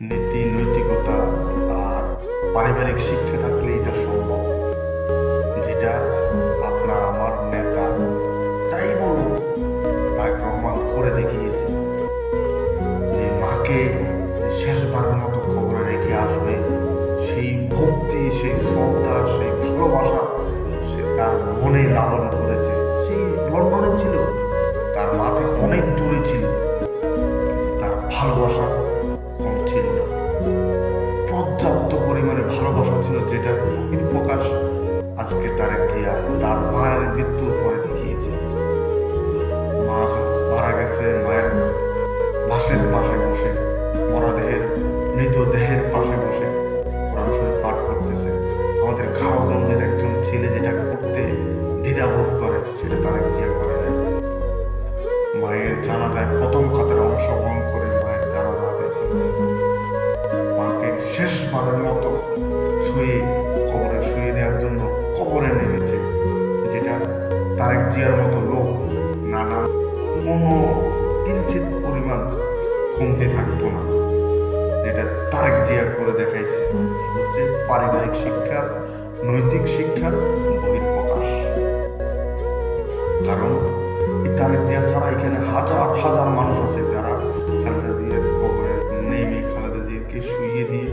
নীতি নৈতিকতা আর পারিবারিক শিক্ষা থাকলে এটা সম্ভব, যেটা আপনার আমার নেতা তাই বলুন তারেক রহমান করে দেখিয়েছে। যে মাকে শেষবারের মতো খবরে রেখে আসবে, সেই ভক্তি, সেই শ্রদ্ধা, সেই ভালোবাসা সে তার মনে লালন করেছে। সেই লন্ডনে ছিল, তার মা থেকে অনেক দূরে ছিল, তার ভালোবাসা কম ছিল না, পর্যাপ্ত পরিমাণে ভালোবাসা ছিল, যেটার বহিঃপ্রকাশ আজকে তারেক জিয়া তার মায়ের মৃত্যুর পরে দেখিয়েছে। মা মারা গেছে, মায়ের লাশের পাশে বসে, মৃতদেহের পাশে বসে কোরআন শরীফ পাঠ করতেছে। আমাদের খাওয়াগঞ্জের একজন ছেলে যেটা করতে দ্বিধাবোধ করে, সেটা তারেক জিয়া করে না। মায়ের জানাজায় প্রথম কাতারে অংশগ্রহণ করে মায়ের জানাজা আদায় করেছে। মাকে শেষবারের মতো ছুঁয়ে কবরে শুয়ে দেওয়ার জন্য কবরে নেমেছে, যেটা তারেক জিয়ার মতো লোক নানা কোনো কিঞ্চিত পরিমাণ কমতে থাকতো না, যেটা তারেক জিয়া করে দেখাইছে। হচ্ছে পারিবারিক শিক্ষার, নৈতিক শিক্ষার বহিঃপ্রকাশ। কারণ এই তারেক জিয়া ছাড়া এখানে হাজার হাজার মানুষ আছে যারা খালেদা জিয়ার কবরে নেমে খালেদা জিয়াকে শুইয়ে দিয়ে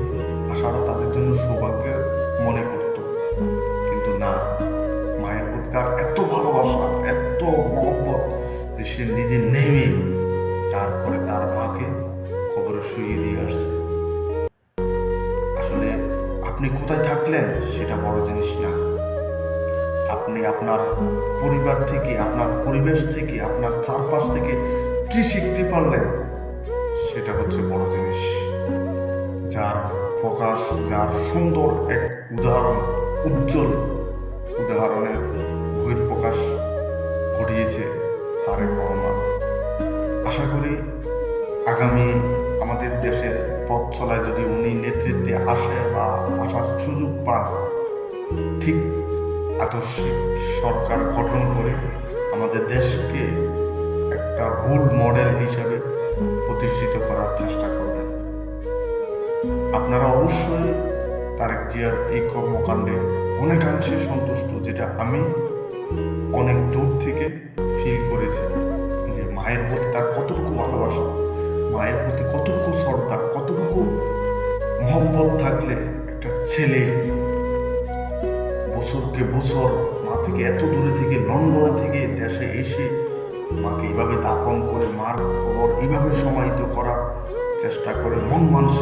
আসাটা তাদের জন্য সৌভাগ্যের মনে করত। কিন্তু না, মায়ের প্রতি তার এত ভালোবাসা, এত মহব্বত যে সে নিজে নেমে তারপরে তার মাকে কবরে শুইয়ে দিয়ে আসছে। আসলে আপনি কোথায় থাকলেন সেটা বড় জিনিস না, আপনি আপনার পরিবার থেকে, আপনার পরিবেশ থেকে, আপনার চারপাশ থেকে কি শিখতে পারলেন সেটা হচ্ছে বড় জিনিস। যার প্রকাশ, যার সুন্দর এক উদাহরণ, উজ্জ্বল উদাহরণের বহিঃপ্রকাশ ঘটিয়েছে তারেক রহমান। আশা করি আগামী আমাদের দেশের পথ চলায় যদি উনি নেতৃত্বে আসে বা আসার সুযোগ পান, ঠিক আদর্শিক সরকার গঠন করে আমাদের দেশকে একটা রোল মডেল হিসাবে প্রতিষ্ঠিত করার চেষ্টা করবেন। আপনারা অবশ্যই তারেক জিয়ার এই কর্মকাণ্ডে অনেকাংশে সন্তুষ্ট, যেটা আমি অনেক দূর থেকে ফিল করেছি। যে মায়ের প্রতি তার কতটুকু ভালোবাসা, মায়ের প্রতি কতটুকু শ্রদ্ধা, কতটুকু মহব্বত থাকলে একটা ছেলে বছরকে বছর মা থেকে এত দূরে থেকে, লন্ডনে থেকে দেশে এসে মাকে এইভাবে দাফন করে, মার খবর এইভাবে সমাহিত করার চেষ্টা করে, মন মানসিক